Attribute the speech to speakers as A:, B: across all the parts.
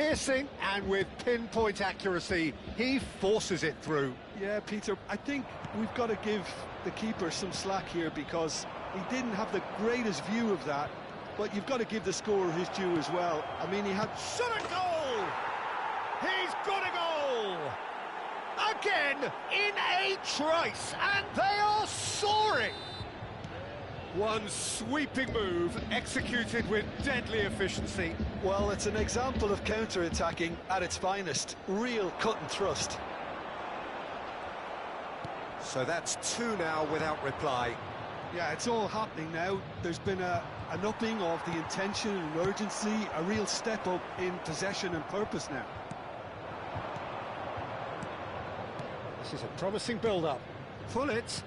A: Piercing and with pinpoint accuracy, he forces it through.
B: Yeah, Peter, I think we've got to give the keeper some slack here because he didn't have the greatest view of that, but you've got to give the scorer his due as well. I mean, he had...
A: Shot a goal! He's got a goal! Again, in a trice, and they are soaring! One sweeping move, executed with deadly efficiency.
B: Well, it's an example of counter-attacking at its finest. Real cut and thrust.
A: So that's two now without reply.
B: Yeah, it's all happening now. There's been an upping of the intention and urgency, a real step up in possession and purpose now.
A: This is a promising build-up. Pull it.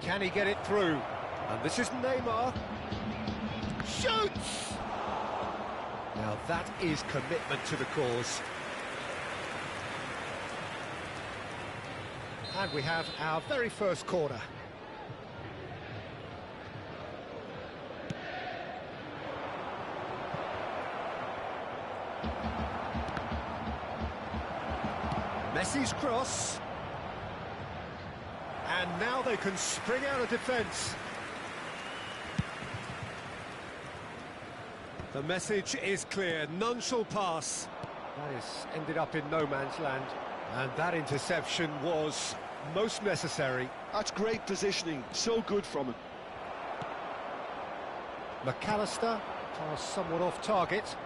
A: Can he get it through? And this is Neymar. Shoots! Now that is commitment to the cause. And we have our very first corner. Messi's cross. And now they can spring out of defence. The message is clear, none shall pass. That has ended up in no man's land. And that interception was most necessary.
B: That's great positioning, so good from him.
A: McAllister, pass somewhat off target.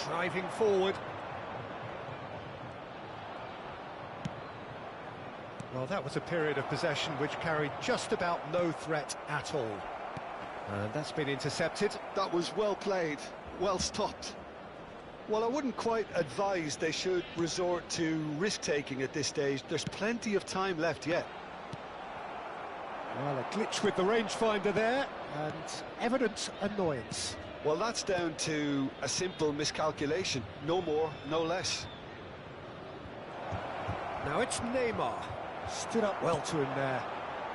A: Driving forward. Well, that was a period of possession which carried just about no threat at all. And that's been intercepted.
B: That was well played, well stopped. Well, I wouldn't quite advise they should resort to risk-taking at this stage. There's plenty of time left yet.
A: Well, a glitch with the rangefinder there, and evident annoyance.
B: Well, that's down to a simple miscalculation. No more, no less.
A: Now it's Neymar. Stood up well to him there.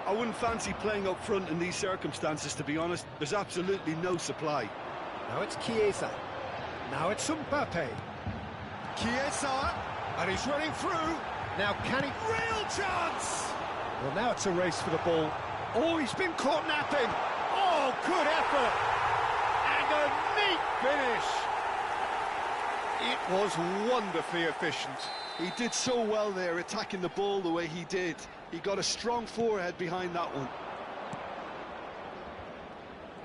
B: I wouldn't fancy playing up front in these circumstances, to be honest. There's absolutely no supply.
A: Now it's Chiesa. Now it's Mbappe. Chiesa, and he's running through. Now can he... Real chance! Well, now it's a race for the ball. Oh, he's been caught napping. Oh, good effort. And a neat finish. It was wonderfully efficient.
B: He did so well there, attacking the ball the way he did. He got a strong forehead behind that one.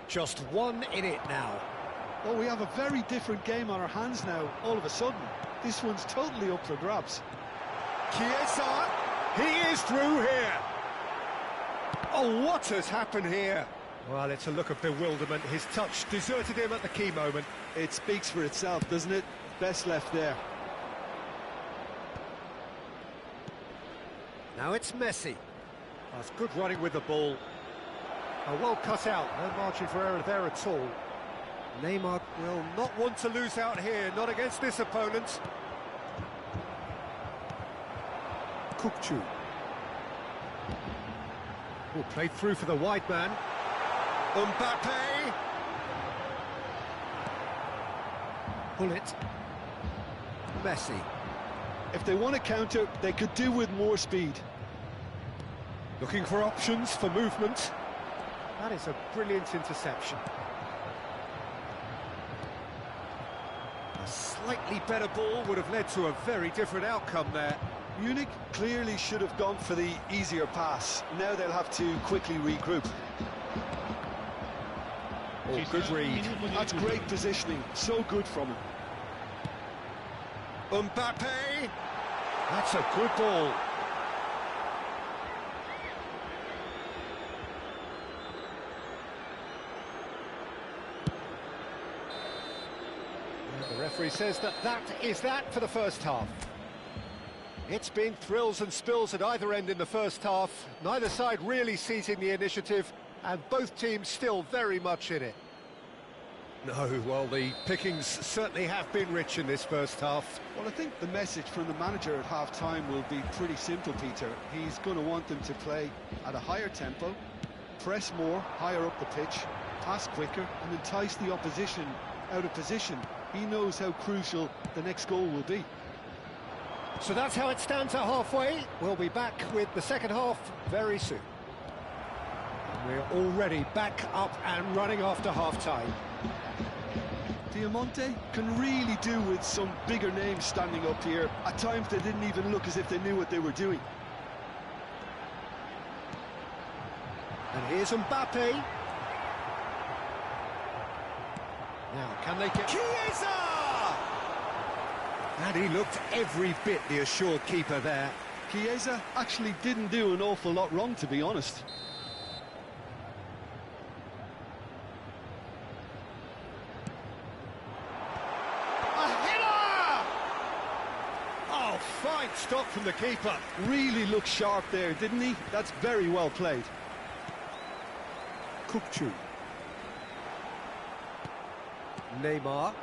A: Just one in it now.
B: Well, we have a very different game on our hands now, all of a sudden. This one's totally up for grabs.
A: Chiesa, he is through here. Oh, what has happened here? Well, it's a look of bewilderment. His touch deserted him at the key moment.
B: It speaks for itself, doesn't it? Best left there.
A: Now it's Messi. That's good running with the ball. Oh, well cut out, no margin for error there at all. Neymar will not want to lose out here, not against this opponent. Kukcu. Oh, played through for the wide man. Mbappe. Pull it. Messi.
B: If they want to counter, they could do with more speed.
A: Looking for options for movement. That is a brilliant interception. A slightly better ball would have led to a very different outcome there.
B: Munich clearly should have gone for the easier pass. Now they'll have to quickly regroup.
A: Oh, good read.
B: That's great positioning. So good from him.
A: Mbappe! That's a good ball. And the referee says that is that for the first half. It's been thrills and spills at either end in the first half. Neither side really seizing the initiative, and both teams still very much in it. No, well, the pickings certainly have been rich in this first half.
B: Well, I think the message from the manager at half-time will be pretty simple, Peter. He's going to want them to play at a higher tempo, press more, higher up the pitch, pass quicker, and entice the opposition out of position. He knows how crucial the next goal will be.
A: So that's how it stands at halfway. We'll be back with the second half very soon. We're already back up and running after half-time.
B: Diamante can really do with some bigger names standing up here. At times they didn't even look as if they knew what they were doing.
A: And here's Mbappe. Now, can they get... Chiesa! And he looked every bit the assured keeper there.
B: Chiesa actually didn't do an awful lot wrong, to be honest.
A: Fine stop from the keeper.
B: Really looked sharp there, didn't he? That's very well played.
A: Kukçu. Neymar.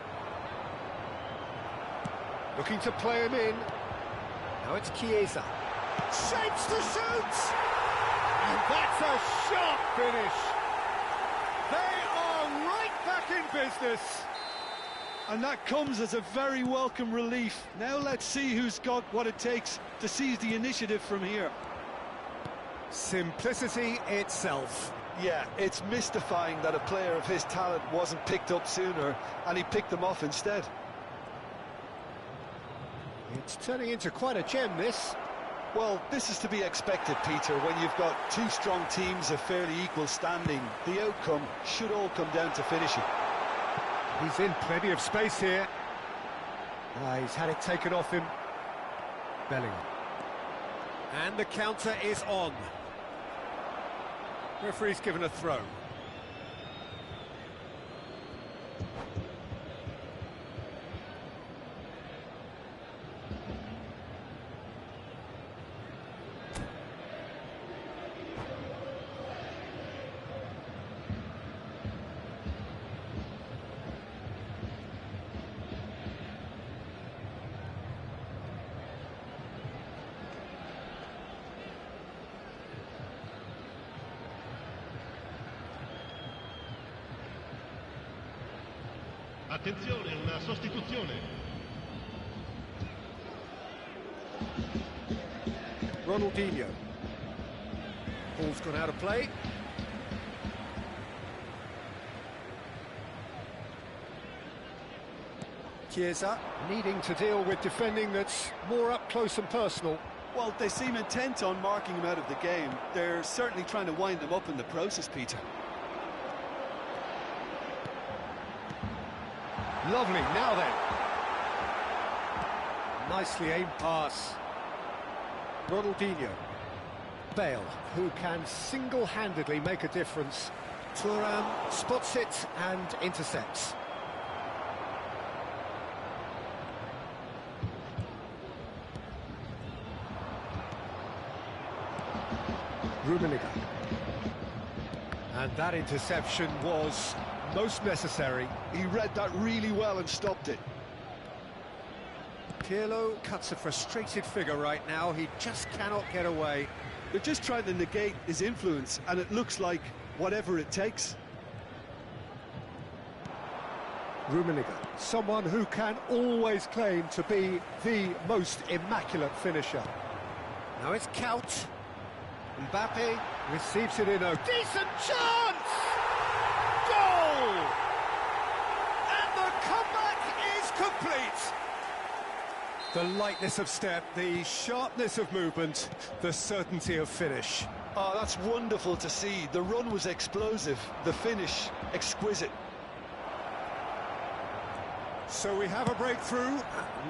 A: Looking to play him in. Now it's Chiesa. Shapes to shoot! And that's a sharp finish. They are right back in business.
B: And that comes as a very welcome relief. Now let's see who's got what it takes to seize the initiative from here.
A: Simplicity itself.
B: Yeah, it's mystifying that a player of his talent wasn't picked up sooner, and he picked them off instead.
A: It's turning into quite a gem, this.
B: Well, this is to be expected, Peter. When you've got two strong teams of fairly equal standing, the outcome should all come down to finishing.
A: He's in plenty of space here. He's had it taken off him. Bellingham. And the counter is on. Referee's given a throw.
C: Attenzione, una sostituzione.
A: Ronaldinho. Ball's gone out of play. Chiesa needing to deal with defending that's more up close and personal.
B: Well, they seem intent on marking him out of the game. They're certainly trying to wind him up in the process, Peter.
A: Lovely, now then. Nicely aimed pass. Ronaldinho. Bale, who can single-handedly make a difference. Thuram spots it and intercepts. Rummenigge. And that interception was most necessary.
B: He read that really well and stopped it.
A: Pirlo cuts a frustrated figure right now. He just cannot get away.
B: They're just trying to negate his influence, and it looks like whatever it takes.
A: Rummenigge, someone who can always claim to be the most immaculate finisher. Now it's Kaut. Mbappe receives it in a decent chance! Goal! And the comeback is complete! The lightness of step, the sharpness of movement, the certainty of finish.
B: Oh, that's wonderful to see. The run was explosive, the finish exquisite.
A: So we have a breakthrough.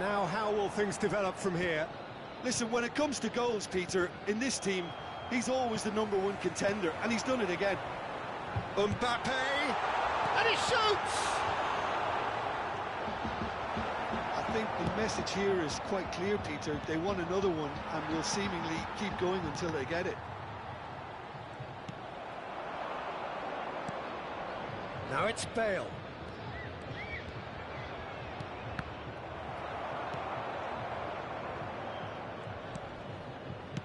A: Now how will things develop from here?
B: Listen, when it comes to goals, Peter, in this team, he's always the #1 contender, and he's done it again.
A: Mbappe! And he shoots!
B: I think the message here is quite clear, Peter. They want another one and will seemingly keep going until they get it.
A: Now it's Bale.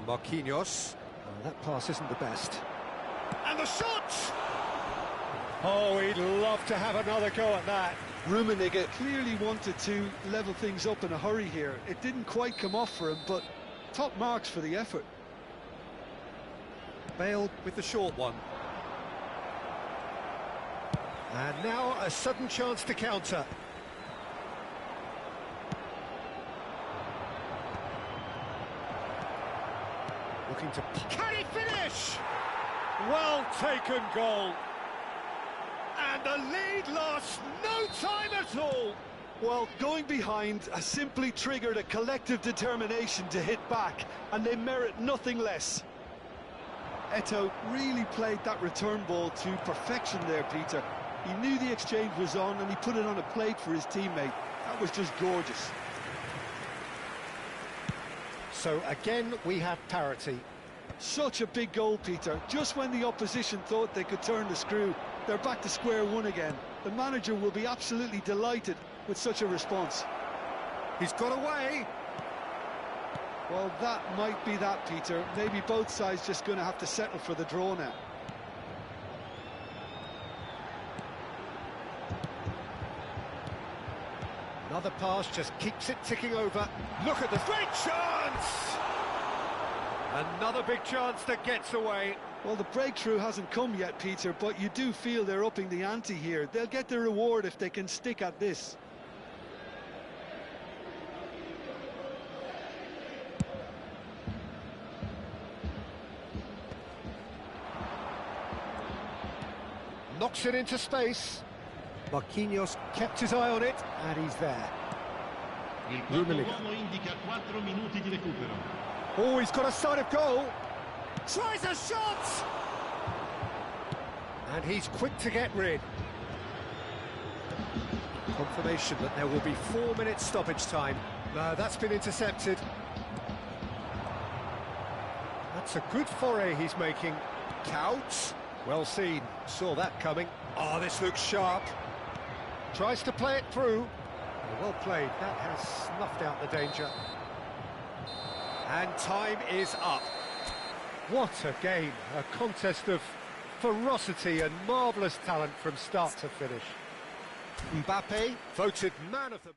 A: Marquinhos. Oh, that pass isn't the best. And the shot! Oh, he'd love to have another go at that.
B: Rummenigge clearly wanted to level things up in a hurry here. It didn't quite come off for him, but top marks for the effort.
A: Bale with the short one. And now a sudden chance to counter. Looking to... Can he finish? Well taken goal. And the lead lost no time at all.
B: Well, going behind has simply triggered a collective determination to hit back, and they merit nothing less. Eto'o really played that return ball to perfection there, Peter. He knew the exchange was on and he put it on a plate for his teammate. That was just gorgeous.
A: So again, we have parity.
B: Such a big goal, Peter. Just when the opposition thought they could turn the screw, they're back to square one again. The manager will be absolutely delighted with such a response.
A: He's got away.
B: Well, that might be that, Peter. Maybe both sides just going to have to settle for the draw now.
A: Another pass just keeps it ticking over. Look at the great chance! Another big chance that gets away.
B: Well, the breakthrough hasn't come yet, Peter, but you do feel they're upping the ante here. They'll get their reward if they can stick at this.
A: Knocks it into space. Marquinhos kept his eye on it, and he's there.
C: Il quarto uomo indica 4 minuti di recupero.
A: Oh, he's got a sight of goal. Tries a shot! And he's quick to get rid. Confirmation that there will be 4 minutes stoppage time. No, that's been intercepted. That's a good foray he's making. Couch. Well seen. Saw that coming. Oh, this looks sharp. Tries to play it through. Well played. That has snuffed out the danger. And time is up. What a game. A contest of ferocity and marvellous talent from start to finish. Mbappe voted man of the...